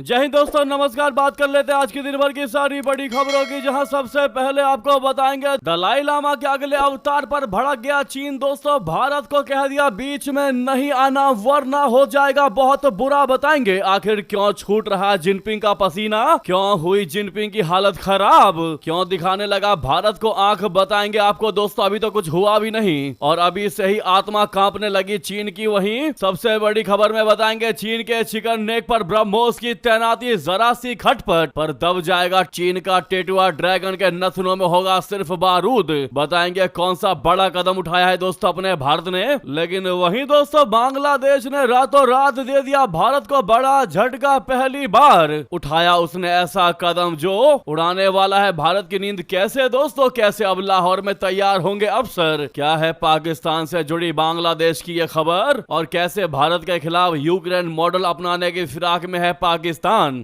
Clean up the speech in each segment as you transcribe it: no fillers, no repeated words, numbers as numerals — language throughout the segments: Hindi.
जय हिंद दोस्तों, नमस्कार। बात कर लेते हैं आज की दिन भर की सारी बड़ी खबरों की, जहां सबसे पहले आपको बताएंगे दलाई लामा के अगले अवतार पर भड़क गया चीन। दोस्तों, भारत को कह दिया बीच में नहीं आना वरना हो जाएगा बहुत बुरा। बताएंगे आखिर क्यों छूट रहा जिनपिंग का पसीना, क्यों हुई जिनपिंग की हालत खराब, क्यों दिखाने लगा भारत को आंख। बताएंगे आपको दोस्तों, अभी तो कुछ हुआ भी नहीं और अभी से ही आत्मा कांपने लगी चीन की। वहीं सबसे बड़ी खबर में बताएंगे चीन के चिकन नेक पर ब्रह्मोस की तैनाती, जरा सी खटपट पर दब जाएगा चीन का टेटुआ, ड्रैगन के नथनों में होगा सिर्फ बारूद। बताएंगे कौन सा बड़ा कदम उठाया है दोस्तों अपने भारत ने। लेकिन वहीं दोस्तों, बांग्लादेश ने रातों रात दे दिया भारत को बड़ा झटका। पहली बार उठाया उसने ऐसा कदम जो उड़ाने वाला है भारत की नींद। कैसे दोस्तों, कैसे अब लाहौर में तैयार होंगे अफसर। क्या है पाकिस्तान से जुड़ी बांग्लादेश की यह खबर, और कैसे भारत के खिलाफ यूक्रेन मॉडल अपनाने की फिराक में है पाकिस्तान।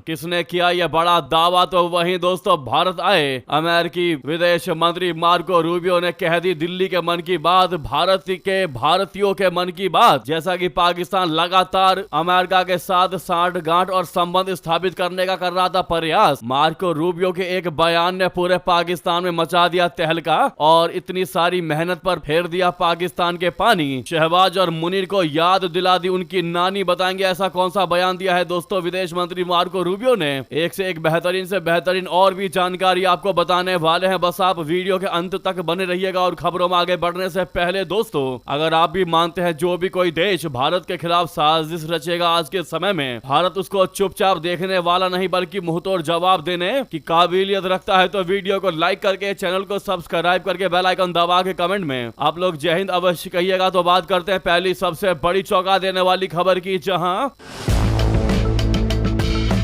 किसने किया यह बड़ा दावा, तो वहीं दोस्तों भारत आए अमेरिकी विदेश मंत्री मार्को रूबियो ने कह दी दिल्ली के मन की बात, भारत के भारतीयों के मन की बात। जैसा कि पाकिस्तान लगातार अमेरिका के साथ साठगांठ और संबंध स्थापित करने का कर रहा था प्रयास, मार्को रूबियो के एक बयान ने पूरे पाकिस्तान में मचा दिया तहलका और इतनी सारी मेहनत पर फेर दिया पाकिस्तान के पानी। शहबाज और मुनीर को याद दिला दी उनकी नानी। बताएंगे ऐसा कौन सा बयान दिया है दोस्तों विदेश मंत्री मार्को रूबियो ने। एक से एक बेहतरीन से बेहतरीन और भी जानकारी आपको बताने वाले हैं, बस आप वीडियो के अंत तक बने रहिएगा। और खबरों में आगे बढ़ने से पहले दोस्तों, अगर आप भी मानते हैं जो भी कोई देश भारत के खिलाफ साजिश रचेगा आज के समय में, भारत उसको चुपचाप देखने वाला नहीं बल्कि मुंहतोड़ जवाब देने की काबिलियत रखता है, तो वीडियो को लाइक करके, चैनल को सब्सक्राइब करके, बेल आइकन दबा के कमेंट में आप लोग जय हिंद अवश्य कहिएगा। तो बात करते हैं पहली सबसे बड़ी चौंका देने वाली खबर की, जहां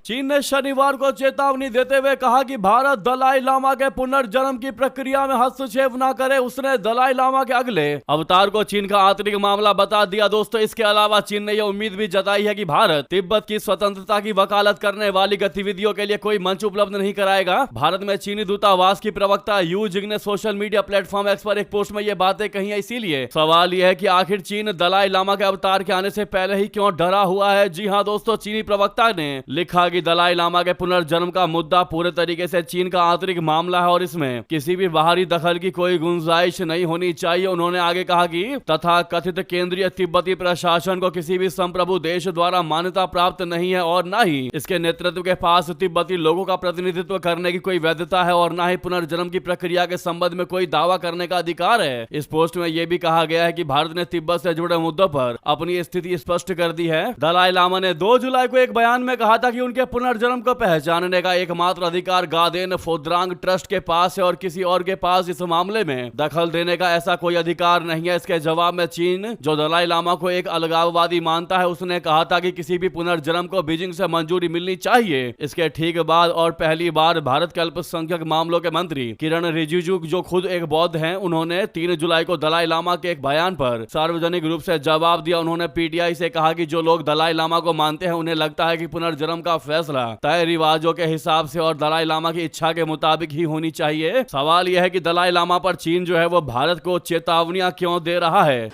चीन ने शनिवार को चेतावनी देते हुए कहा कि भारत दलाई लामा के पुनर्जन्म की प्रक्रिया में हस्तक्षेप न करे। उसने दलाई लामा के अगले अवतार को चीन का आंतरिक मामला बता दिया। दोस्तों, इसके अलावा चीन ने यह उम्मीद भी जताई है कि भारत तिब्बत की स्वतंत्रता की वकालत करने वाली गतिविधियों के लिए कोई मंच उपलब्ध नहीं कराएगा। भारत में चीनी दूतावास की प्रवक्ता यू जिंग ने सोशल मीडिया प्लेटफॉर्म एक्स पर एक पोस्ट में ये बातें कही है। इसीलिए सवाल यह है कि आखिर चीन दलाई लामा के अवतार के आने से पहले ही क्यों डरा हुआ है। जी हाँ दोस्तों, चीनी प्रवक्ता ने लिखा कि दलाई लामा के पुनर्जन्म का मुद्दा पूरे तरीके से चीन का आंतरिक मामला है और इसमें किसी भी बाहरी दखल की कोई गुंजाइश नहीं होनी चाहिए। उन्होंने आगे कहा कि तथा कथित केंद्रीय तिब्बती प्रशासन को किसी भी संप्रभु देश द्वारा मान्यता प्राप्त नहीं है और न ही इसके नेतृत्व के पास तिब्बती लोगों का प्रतिनिधित्व करने की कोई वैधता है और न ही पुनर्जन्म की प्रक्रिया के संबंध में कोई दावा करने का अधिकार है। इस पोस्ट में यह भी कहा गया है कि भारत ने तिब्बत से जुड़े मुद्दों पर अपनी स्थिति स्पष्ट कर दी है। दलाई लामा ने 2 जुलाई को एक बयान में कहा था कि उनके पुनर्जन्म को पहचानने का एकमात्र अधिकार गादेन फोद्रांग ट्रस्ट के पास है और किसी और के पास इस मामले में दखल देने का ऐसा कोई अधिकार नहीं है। इसके जवाब में चीन, जो दलाई लामा को एक अलगाववादी मानता है, उसने कहा था कि किसी भी पुनर्जन्म को बीजिंग से मंजूरी मिलनी चाहिए। इसके ठीक बाद और पहली बार भारत के अल्पसंख्यक मामलों के मंत्री किरण रिजिजू, जो खुद एक बौद्ध हैं, उन्होंने 3 जुलाई को दलाई लामा के एक बयान पर सार्वजनिक रूप से जवाब दिया। उन्होंने पीटीआई से कहा कि जो लोग दलाई लामा को मानते हैं उन्हें लगता है कि पुनर्जन्म का फैसला तय रिवाजों के हिसाब से और दलाई लामा की इच्छा के मुताबिक ही होनी चाहिए। सवाल यह है कि दलाई लामा पर चीन जो है वो भारत को चेतावनियां क्यों दे रहा है।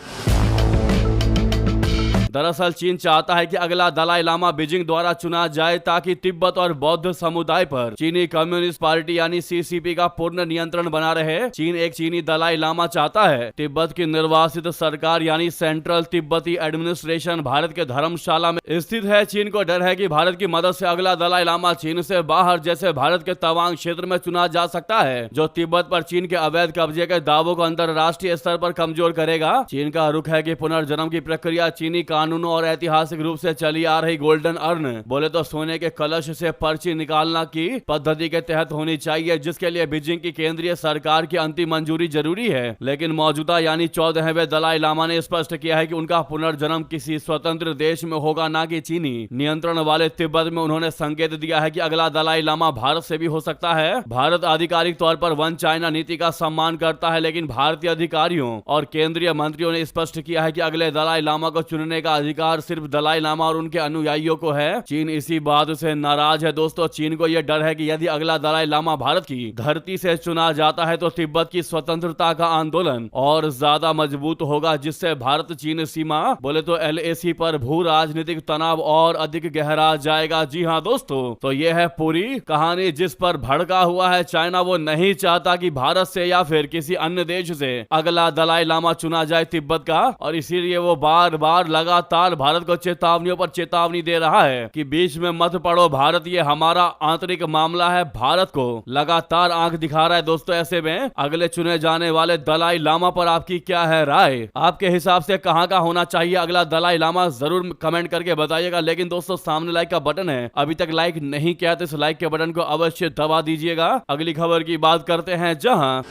दरअसल चीन चाहता है कि अगला दलाई लामा बीजिंग द्वारा चुना जाए ताकि तिब्बत और बौद्ध समुदाय पर चीनी कम्युनिस्ट पार्टी यानी सीसीपी का पूर्ण नियंत्रण बना रहे। चीन एक चीनी दलाई लामा चाहता है। तिब्बत की निर्वासित सरकार यानी सेंट्रल तिब्बती एडमिनिस्ट्रेशन भारत के धर्मशाला में स्थित है। चीन को डर है कि भारत की मदद से अगला दलाई लामा चीन से बाहर, जैसे भारत के तवांग क्षेत्र में चुना जा सकता है, जो तिब्बत पर चीन के अवैध कब्जे के दावों को अंतरराष्ट्रीय स्तर पर कमजोर करेगा। चीन का रुख है कि पुनर्जन्म की प्रक्रिया चीनी कानूनों और ऐतिहासिक रूप से चली आ रही गोल्डन अर्न, बोले तो सोने के कलश से पर्ची निकालना की पद्धति के तहत होनी चाहिए, जिसके लिए बीजिंग की केंद्रीय सरकार की अंतिम मंजूरी जरूरी है। लेकिन मौजूदा यानी 14वें दलाई लामा ने स्पष्ट किया है कि उनका पुनर्जन्म किसी स्वतंत्र देश में होगा, ना कि चीनी नियंत्रण वाले तिब्बत में। उन्होंने संकेत दिया है कि अगला दलाई लामा भारत से भी हो सकता है। भारत आधिकारिक तौर पर वन चाइना नीति का सम्मान करता है, लेकिन भारतीय अधिकारियों और केंद्रीय मंत्रियों ने स्पष्ट किया है कि अगले दलाई लामा को चुनने का का अधिकार सिर्फ दलाई लामा और उनके अनुयायियों को है। चीन इसी बात से नाराज है दोस्तों। चीन को यह डर है कि यदि अगला दलाई लामा भारत की धरती से चुना जाता है तो तिब्बत की स्वतंत्रता का आंदोलन और ज्यादा मजबूत होगा, जिससे भारत चीन सीमा बोले तो LAC पर भू राजनीतिक तनाव और अधिक गहरा जाएगा। जी हाँ दोस्तों, तो यह है पूरी कहानी जिस पर भड़का हुआ है चाइना। वो नहीं चाहता कि भारत से या फिर किसी अन्य देश से अगला दलाई लामा चुना जाए तिब्बत का, और इसीलिए वो बार बार लगातार भारत को चेतावनियों पर चेतावनी दे रहा है कि बीच में मत पड़ो भारत, ये हमारा आंतरिक मामला है। भारत को लगातार आंख दिखा रहा है दोस्तों। ऐसे में अगले चुने जाने वाले दलाई लामा पर आपकी क्या है राय? आपके हिसाब से कहां का होना चाहिए अगला दलाई लामा? जरूर कमेंट करके बताइएगा। लेकिन दोस्तों सामने लाइक का बटन है, अभी तक लाइक नहीं किया तो इस लाइक के बटन को अवश्य दबा दीजिएगा। अगली खबर की बात करते हैं, जहां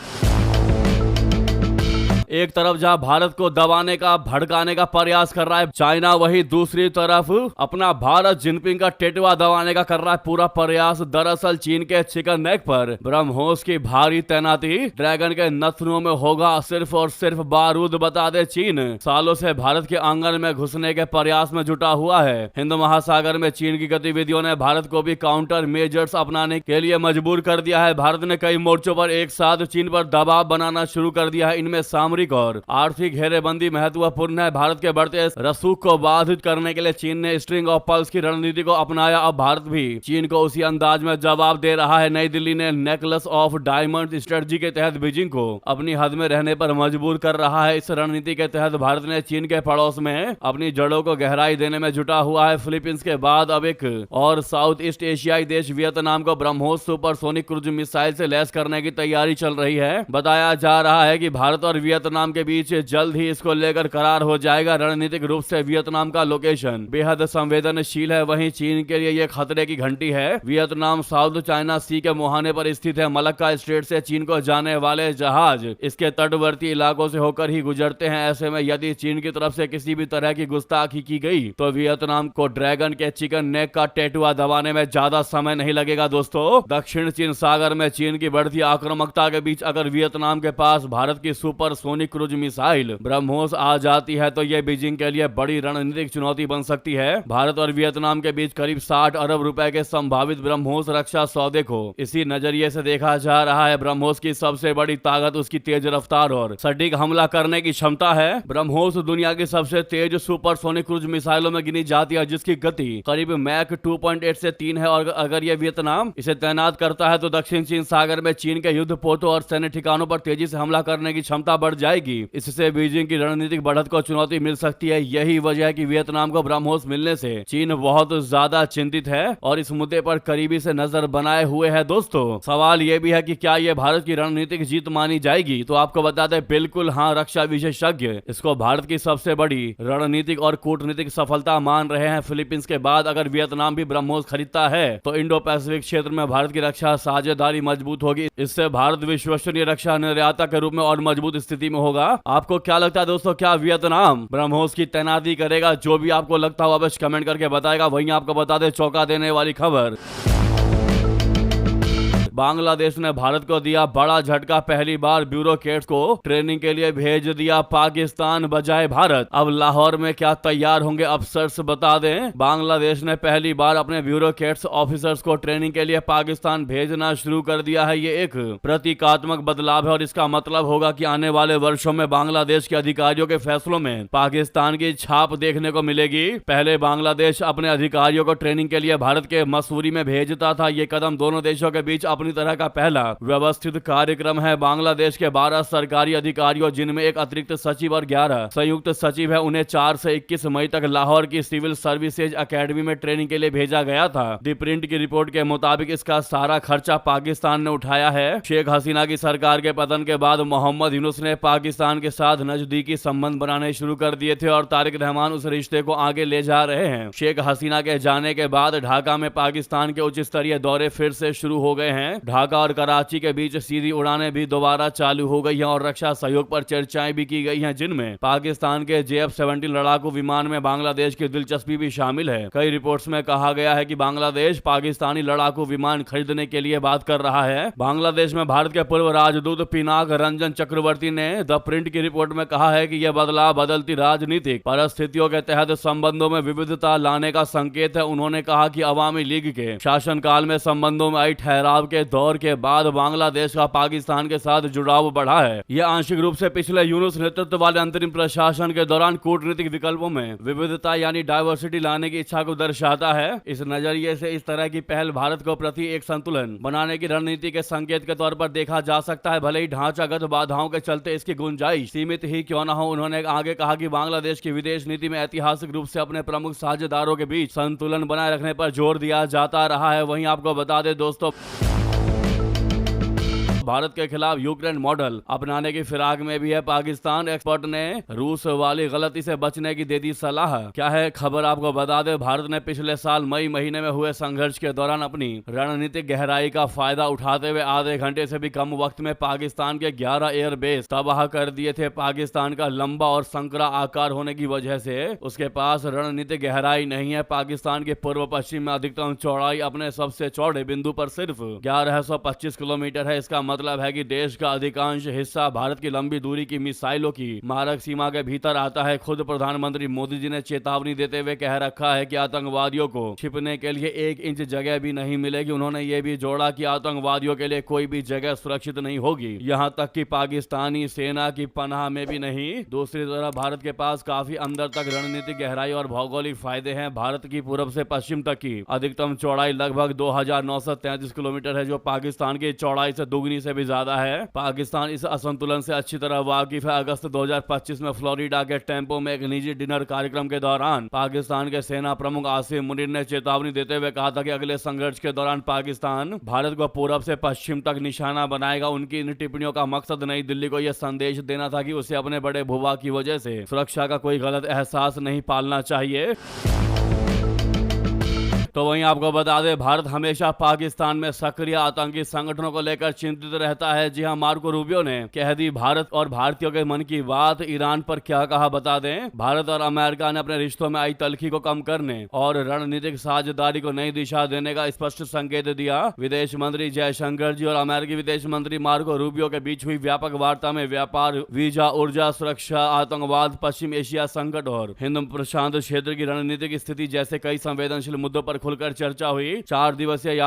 एक तरफ जहां भारत को दबाने का भड़काने का प्रयास कर रहा है चाइना, वही दूसरी तरफ अपना भारत जिनपिंग का टेटवा दबाने का कर रहा है पूरा प्रयास। दरअसल चीन के चिकन नेक पर ब्रह्मोस की भारी तैनाती ड्रैगन के नथनों में होगा सिर्फ और सिर्फ बारूद। बता दे चीन सालों से भारत के आंगन में घुसने के प्रयास में जुटा हुआ है। हिंद महासागर में चीन की गतिविधियों ने भारत को भी काउंटर मेजर्स अपनाने के लिए मजबूर कर दिया है। भारत ने कई मोर्चों पर एक साथ चीन पर दबाव बनाना शुरू कर दिया है। इनमें सामरिक और आर्थिक घेरेबंदी महत्वपूर्ण है। भारत के बढ़ते रसूख को बाधित करने के लिए चीन ने स्ट्रिंग ऑफ पल्स की रणनीति को अपनाया। अब भारत भी चीन को उसी अंदाज में जवाब दे रहा है। नई दिल्ली ने नेकलेस ऑफ डायमंड स्ट्रेटजी के तहत बीजिंग को अपनी हद में रहने पर मजबूर कर रहा है। इस रणनीति के तहत भारत ने चीन के पड़ोस में अपनी जड़ों को गहराई देने में जुटा हुआ है। फिलीपींस के बाद अब एक और साउथ ईस्ट एशियाई देश वियतनाम को ब्रह्मोस सुपरसोनिक क्रूज मिसाइल से लैस करने की तैयारी चल रही है। बताया जा रहा है कि भारत और वियतनाम के बीच जल्द ही इसको लेकर करार हो जाएगा। रणनीतिक रूप से वियतनाम का लोकेशन बेहद संवेदनशील है, वहीं चीन के लिए यह खतरे की घंटी है। वियतनाम साउथ चाइना सी के मुहाने पर स्थित है। मलक्का स्ट्रेट से चीन को जाने वाले जहाज इसके तटवर्ती इलाकों से होकर ही गुजरते हैं। ऐसे में यदि चीन की तरफ से किसी भी तरह की गुस्ताखी की गई तो वियतनाम को ड्रैगन के चिकन नेक का टेटुआ दबाने में ज्यादा समय नहीं लगेगा। दोस्तों दक्षिण चीन सागर में चीन की बढ़ती आक्रामकता के बीच अगर वियतनाम के पास भारत की सुपरसोनिक क्रूज मिसाइल ब्रह्मोस आ जाती है तो यह बीजिंग के लिए बड़ी रणनीतिक चुनौती बन सकती है। भारत और वियतनाम के बीच करीब 60 अरब रुपए के संभावित ब्रह्मोस रक्षा सौदे को इसी नजरिए से देखा जा रहा है। ब्रह्मोस की सबसे बड़ी ताकत उसकी तेज रफ्तार और सटीक हमला करने की क्षमता है। ब्रह्मोस दुनिया की सबसे तेज सुपरसोनिक क्रूज मिसाइलों में गिनी जाती है, जिसकी गति करीब मैक 2.8 से 3 है। और अगर यह वियतनाम इसे तैनात करता है तो दक्षिण चीन सागर में चीन के युद्ध पोतों और सैन्य ठिकानों पर तेजी से हमला करने की क्षमता बढ़ जाएगी। इससे बीजिंग की रणनीतिक बढ़त को चुनौती मिल सकती है। यही वजह है कि वियतनाम को ब्रह्मोस मिलने से चीन बहुत ज्यादा चिंतित है और इस मुद्दे पर करीबी से नजर बनाए हुए है। दोस्तों सवाल यह भी है कि क्या यह भारत की रणनीतिक जीत मानी जाएगी? तो आपको बता दें बिल्कुल हाँ, रक्षा विशेषज्ञ इसको भारत की सबसे बड़ी रणनीतिक और कूटनीतिक सफलता मान रहे हैं। फिलीपींस के बाद अगर वियतनाम भी ब्रह्मोस खरीदता है तो इंडो पैसिफिक क्षेत्र में भारत की रक्षा साझेदारी मजबूत होगी। इससे भारत विश्वसनीय रक्षा निर्याता के रूप में और मजबूत स्थिति में होगा। आपको क्या लगता है दोस्तों, क्या वियतनाम ब्रह्मोस की तैनाती करेगा? जो भी आपको लगता हो अवश्य कमेंट करके बताएगा। वहीं आपको बता दे चौंका देने वाली खबर, बांग्लादेश ने भारत को दिया बड़ा झटका। पहली बार ब्यूरोक्रेट्स को ट्रेनिंग के लिए भेज दिया पाकिस्तान बजाय भारत। अब लाहौर में क्या तैयार होंगे अफसर्स? बता दें बांग्लादेश ने पहली बार अपने ब्यूरोक्रेट्स ऑफिसर्स को ट्रेनिंग के लिए पाकिस्तान भेजना शुरू कर दिया है। ये एक प्रतीकात्मक बदलाव है और इसका मतलब होगा कि आने वाले वर्षों में बांग्लादेश के अधिकारियों के फैसलों में पाकिस्तान की छाप देखने को मिलेगी। पहले बांग्लादेश अपने अधिकारियों को ट्रेनिंग के लिए भारत के मसूरी में भेजता था। ये कदम दोनों देशों के बीच अपनी तरह का पहला व्यवस्थित कार्यक्रम है। बांग्लादेश के 12 सरकारी अधिकारियों, जिनमें एक अतिरिक्त सचिव और 11 संयुक्त सचिव है, उन्हें 4 से 21 मई तक लाहौर की सिविल सर्विसेज एकेडमी में ट्रेनिंग के लिए भेजा गया था। दी प्रिंट की रिपोर्ट के मुताबिक इसका सारा खर्चा पाकिस्तान ने उठाया है। शेख हसीना की सरकार के पतन के बाद मोहम्मद यूनुस ने पाकिस्तान के साथ नजदीकी संबंध बनाने शुरू कर दिए थे और तारिक रहमान उस रिश्ते को आगे ले जा रहे हैं। शेख हसीना के जाने के बाद ढाका में पाकिस्तान के उच्च स्तरीय दौरे फिर से शुरू हो गए हैं। ढाका और कराची के बीच सीधी उड़ानें भी दोबारा चालू हो गई हैं और रक्षा सहयोग पर चर्चाएं भी की गई हैं, जिनमें पाकिस्तान के JF-17 लड़ाकू विमान में बांग्लादेश की दिलचस्पी भी शामिल है। कई रिपोर्ट्स में कहा गया है कि बांग्लादेश पाकिस्तानी लड़ाकू विमान खरीदने के लिए बात कर रहा है। बांग्लादेश में भारत के पूर्व राजदूत पिनाक रंजन चक्रवर्ती ने द प्रिंट की रिपोर्ट में कहा है कि यह बदलाव बदलती राजनीतिक परिस्थितियों के तहत संबंधों में विविधता लाने का संकेत है। उन्होंने कहा कि अवामी लीग के शासनकाल में संबंधों में आई ठहराव के दौर के बाद बांग्लादेश का पाकिस्तान के साथ जुड़ाव बढ़ा है। यह आंशिक रूप से पिछले यूनुस नेतृत्व वाले अंतरिम प्रशासन के दौरान कूटनीतिक विकल्पों में विविधता यानी डाइवर्सिटी लाने की इच्छा को दर्शाता है। इस नजरिए से इस तरह की पहल भारत को प्रति एक संतुलन बनाने की रणनीति के संकेत के तौर पर देखा जा सकता है, भले ही ढांचागत बाधाओं के चलते इसकी गुंजाइश सीमित ही क्यों न हो। उन्होंने आगे कहा कि बांग्लादेश की विदेश नीति में ऐतिहासिक रूप से अपने प्रमुख साझेदारों के बीच संतुलन बनाए रखने पर जोर दिया जाता रहा है। वहीं आपको बता दें दोस्तों, भारत के खिलाफ यूक्रेन मॉडल अपनाने की फिराक में भी है पाकिस्तान। एक्सपर्ट ने रूस वाली गलती से बचने की दे दी सलाह। क्या है खबर आपको बता दें, भारत ने पिछले साल मई महीने में हुए संघर्ष के दौरान अपनी रणनीतिक गहराई का फायदा उठाते हुए आधे घंटे से भी कम वक्त में पाकिस्तान के 11 एयरबेस तबाह कर दिए थे। पाकिस्तान का लंबा और संकरा आकार होने की वजह से उसके पास रणनीतिक गहराई नहीं है। पाकिस्तान के पूर्व पश्चिम में अधिकतम चौड़ाई अपने सबसे चौड़े बिंदु पर सिर्फ 1125 किलोमीटर है। इसका मतलब है कि देश का अधिकांश हिस्सा भारत की लंबी दूरी की मिसाइलों की मारक सीमा के भीतर आता है। खुद प्रधानमंत्री मोदी जी ने चेतावनी देते हुए कह रखा है कि आतंकवादियों को छिपने के लिए 1 इंच जगह भी नहीं मिलेगी। उन्होंने ये भी जोड़ा कि आतंकवादियों के लिए कोई भी जगह सुरक्षित नहीं होगी, यहाँ तक कि पाकिस्तानी सेना की पनाह में भी नहीं। दूसरी तरफ भारत के पास काफी अंदर तक रणनीतिक गहराई और भौगोलिक फायदे हैं। भारत की पूर्व से पश्चिम तक की अधिकतम चौड़ाई लगभग 2933 किलोमीटर है, जो पाकिस्तान की चौड़ाई से दुगनी से भी ज्यादा है। पाकिस्तान इस असंतुलन से अच्छी तरह वाकिफ है। अगस्त 2025 में फ्लोरिडा के टेम्पो में एक निजी डिनर कार्यक्रम के दौरान पाकिस्तान के सेना प्रमुख आसिम मुनीर ने चेतावनी देते हुए कहा था कि अगले संघर्ष के दौरान पाकिस्तान भारत को पूरब से पश्चिम तक निशाना बनाएगा। उनकी इन टिप्पणियों का मकसद नई दिल्ली को यह संदेश देना था कि उसे अपने बड़े भूभा की वजह से सुरक्षा का कोई गलत एहसास नहीं पालना चाहिए। तो वहीं आपको बता दें, भारत हमेशा पाकिस्तान में सक्रिय आतंकी संगठनों को लेकर चिंतित रहता है। जी हां, मार्को रूबियो ने कह दी भारत और भारतीयों के मन की बात। ईरान पर क्या कहा बता दें, भारत और अमेरिका ने अपने रिश्तों में आई तल्खी को कम करने और रणनीतिक साझेदारी को नई दिशा देने का स्पष्ट संकेत दिया। विदेश मंत्री जयशंकर जी और अमेरिकी विदेश मंत्री मार्को रूबियो के बीच हुई व्यापक वार्ता में व्यापार, वीजा, ऊर्जा, सुरक्षा, आतंकवाद, पश्चिम एशिया संकट और हिंद प्रशांत क्षेत्र की रणनीतिक स्थिति जैसे कई संवेदनशील मुद्दों पर खुलकर चर्चा हुई। 4 दिवसीय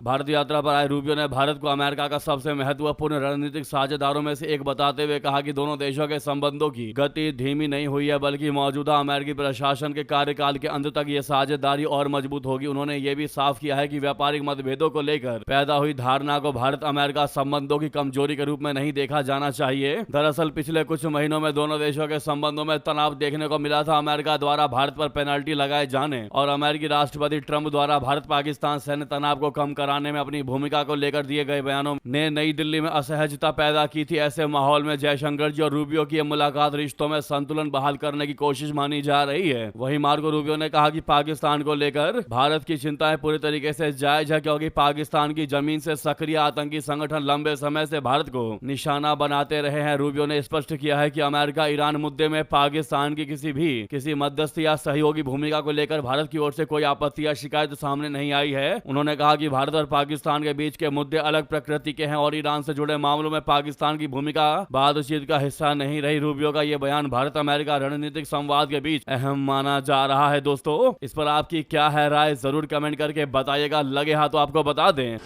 भारत यात्रा पर आए रूबियो ने भारत को अमेरिका का सबसे महत्वपूर्ण रणनीतिक साझेदारों में से एक बताते हुए कहा कि दोनों देशों के संबंधों की गति धीमी नहीं हुई है, बल्कि मौजूदा अमेरिकी प्रशासन के कार्यकाल के अंत तक ये साझेदारी और मजबूत होगी। उन्होंने ये भी साफ किया है कि व्यापारिक मतभेदों को लेकर पैदा हुई धारणा को भारत अमेरिका संबंधों की कमजोरी के रूप में नहीं देखा जाना चाहिए। दरअसल पिछले कुछ महीनों में दोनों देशों के संबंधों में तनाव देखने को मिला था। अमेरिका द्वारा भारत पर पेनल्टी लगाए जाने और अमेरिकी राष्ट्रपति ट्रंप द्वारा भारत पाकिस्तान सैन्य तनाव को कम कराने में अपनी भूमिका को लेकर दिए गए बयानों ने नई दिल्ली में असहजता पैदा की थी। ऐसे माहौल में जयशंकर जी और रूबियो की मुलाकात रिश्तों में संतुलन बहाल करने की कोशिश मानी जा रही है। वहीं मार्को रूबियो ने कहा कि पाकिस्तान को लेकर भारत की चिंताएं पूरी तरीके से जायज है, क्योंकि पाकिस्तान की जमीन से सक्रिय आतंकी संगठन लंबे समय से भारत को निशाना बनाते रहे हैं। रूबियो ने स्पष्ट किया है कि अमेरिका ईरान मुद्दे में पाकिस्तान की किसी मध्यस्थ या सहयोगी भूमिका को लेकर भारत की ओर से कोई आपत्ति या शिकायत सामने नहीं आई है। उन्होंने कहा कि भारत और पाकिस्तान के बीच के मुद्दे अलग प्रकृति के हैं और ईरान से जुड़े मामलों में पाकिस्तान की भूमिका बातचीत का हिस्सा नहीं रही। रूबियो का यह बयान भारत अमेरिका रणनीतिक संवाद के बीच अहम माना जा रहा है। दोस्तों, इस पर आपकी क्या है राय, जरूर कमेंट करके बताइएगा। लगे हाथ तो आपको बता दें,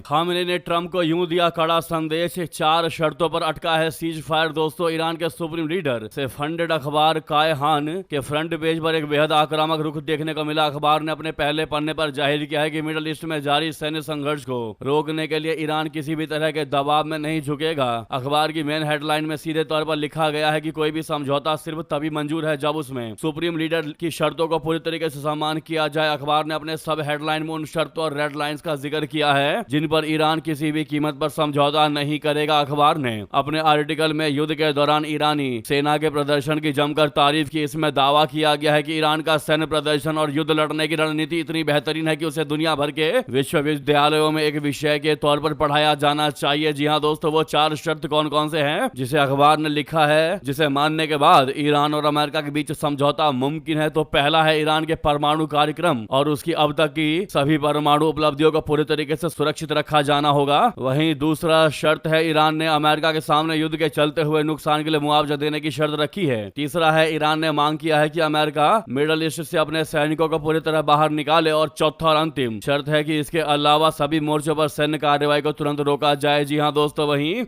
खामेनी ने ट्रंप को यूं दिया कड़ा संदेश, 4 शर्तों पर अटका है सीज फायर। दोस्तों, ईरान के सुप्रीम लीडर से फंडेड अखबार कायहान के फ्रंट पेज पर एक बेहद आक्रामक रुख देखने को मिला। अखबार ने अपने पहले पन्ने पर जाहिर किया है कि मिडिल ईस्ट में जारी सैन्य संघर्ष को रोकने के लिए ईरान किसी भी तरह के दबाव में नहीं झुकेगा। अखबार की मेन हेडलाइन में सीधे तौर पर लिखा गया है कि कोई भी समझौता सिर्फ तभी मंजूर है जब उसमें सुप्रीम लीडर की शर्तों को पूरी तरीके से सम्मान किया जाए। अखबार ने अपने सब हेडलाइन में उन शर्तों और रेड लाइंस का जिक्र किया है जिन पर पर ईरान किसी भी कीमत पर समझौता नहीं करेगा। अखबार ने अपने आर्टिकल में युद्ध के दौरान ईरानी सेना के प्रदर्शन की जमकर तारीफ की। इसमें दावा किया गया है कि ईरान का सैन्य प्रदर्शन और युद्ध लड़ने की रणनीति इतनी बेहतरीन है कि उसे दुनिया भर के विश्वविद्यालयों में एक विषय के तौर पर पढ़ाया जाना चाहिए। जी हाँ दोस्तों, वो 4 शर्त कौन कौन से हैं जिसे अखबार ने लिखा है, जिसे मानने के बाद ईरान और अमेरिका के बीच समझौता मुमकिन है। तो पहला है ईरान के परमाणु कार्यक्रम और उसकी अब तक की सभी परमाणु उपलब्धियों को पूरे तरीके से सुरक्षित रखा जाना होगा। वहीं दूसरा शर्त है, ईरान ने अमेरिका के सामने युद्ध के चलते हुए नुकसान के लिए मुआवजा देने की शर्त रखी है। तीसरा है, ईरान ने मांग किया है कि अमेरिका मिडल ईस्ट से अपने सैनिकों को पूरी तरह बाहर निकाले। और चौथा और अंतिम शर्त है कि इसके अलावा सभी मोर्चों पर सैन्य कार्रवाई को तुरंत रोका जाए। जी हाँ दोस्तों, वहीं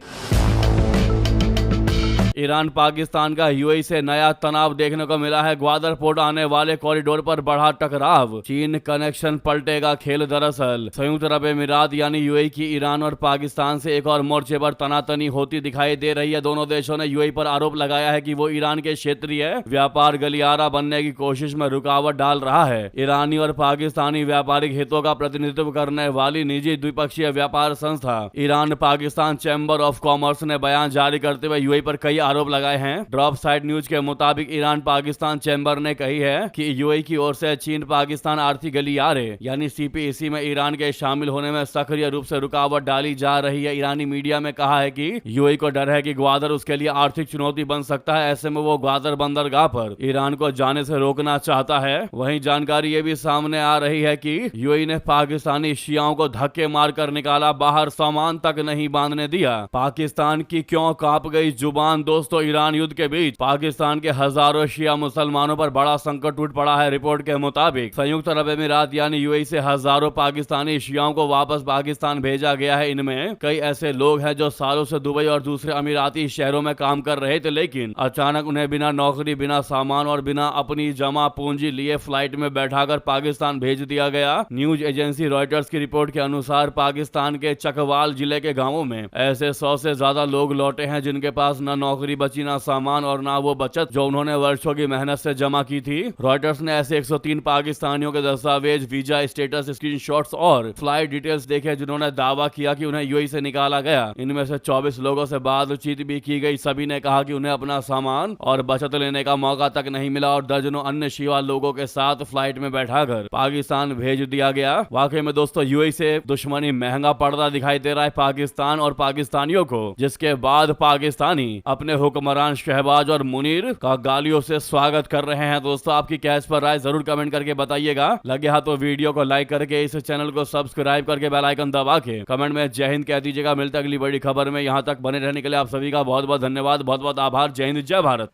ईरान पाकिस्तान का यूएई से नया तनाव देखने को मिला है। ग्वादर पोर्ट आने वाले कॉरिडोर पर बढ़ा टकराव, चीन कनेक्शन पलटेगा खेल। दरअसल संयुक्त अरब अमीरात यानी यूएई की ईरान और पाकिस्तान से एक और मोर्चे पर तनातनी होती दिखाई दे रही है। दोनों देशों ने यूएई पर आरोप लगाया है कि वो ईरान के क्षेत्रीय व्यापार गलियारा बनने की कोशिश में रुकावट डाल रहा है। ईरानी और पाकिस्तानी व्यापारिक हितों का प्रतिनिधित्व करने वाली निजी द्विपक्षीय व्यापार संस्था Iran Pakistan chamber of commerce ने बयान जारी करते हुए यूएई पर कई आरोप लगाए हैं। ड्रॉप साइड न्यूज के मुताबिक ईरान पाकिस्तान चैम्बर ने कही है कि यूएई की ओर से चीन पाकिस्तान आर्थिक गलियारे यानी सीपीईसी में ईरान के शामिल होने में सक्रिय रूप से रुकावट डाली जा रही है। ईरानी मीडिया में कहा है कि यूएई को डर है कि ग्वादर उसके लिए आर्थिक चुनौती बन सकता है। ऐसे में वो ग्वादर बंदरगाह पर ईरान को जाने से रोकना चाहता है। वहीं जानकारी ये भी सामने आ रही है कि यूएई ने पाकिस्तानी शियाओं को धक्के मारकर निकाला बाहर, सामान तक नहीं बांधने दिया। पाकिस्तान की क्यों कांप गई जुबान। दोस्तों, ईरान युद्ध के बीच पाकिस्तान के हजारों शिया मुसलमानों पर बड़ा संकट टूट पड़ा है। रिपोर्ट के मुताबिक संयुक्त अरब अमीरात यानी यूएई से हजारों पाकिस्तानी शियाओं को वापस पाकिस्तान भेजा गया है। इनमें कई ऐसे लोग हैं जो सालों से दुबई और दूसरे अमीराती शहरों में काम कर रहे थे, लेकिन अचानक उन्हें बिना नौकरी, बिना सामान और बिना अपनी जमा पूंजी लिए फ्लाइट में बैठाकर पाकिस्तान भेज दिया गया। न्यूज एजेंसी रॉयटर्स की रिपोर्ट के अनुसार पाकिस्तान के चकवाल जिले के गांवों में ऐसे 100 से ज्यादा लोग लौटे हैं जिनके पास न नौकरी बची, ना सामान और ना वो बचत जो उन्होंने वर्षों की मेहनत से जमा की थी। रॉयटर्स ने ऐसे 103 पाकिस्तानियों के दस्तावेज, वीजा स्टेटस, स्क्रीनशॉट्स और फ्लाइट डिटेल्स देखे जिन्होंने दावा किया कि उन्हें यूएई से निकाला गया। इनमें से 24 लोगों से बातचीत भी की गई। सभी ने कहा कि उन्हें अपना सामान और बचत लेने का मौका तक नहीं मिला और दर्जनों अन्य शिया लोगों के साथ फ्लाइट में बैठाकर पाकिस्तान भेज दिया गया। वाकई में दोस्तों, यूएई से दुश्मनी महंगा पड़ता दिखाई दे रहा है पाकिस्तान और पाकिस्तानियों को, जिसके बाद पाकिस्तानी अपने हुक्मरान शहबाज और मुनीर का गालियों से स्वागत कर रहे हैं। दोस्तों, आपकी क्या इस पर राय जरूर कमेंट करके बताइएगा। लगे हाथ तो वीडियो को लाइक करके इस चैनल को सब्सक्राइब करके बेल आइकन दबा के कमेंट में जय हिंद कह दीजिएगा। मिलते अगली बड़ी खबर में। यहां तक बने रहने के लिए आप सभी का बहुत बहुत धन्यवाद, बहुत बहुत आभार। जय हिंद, जय भारत।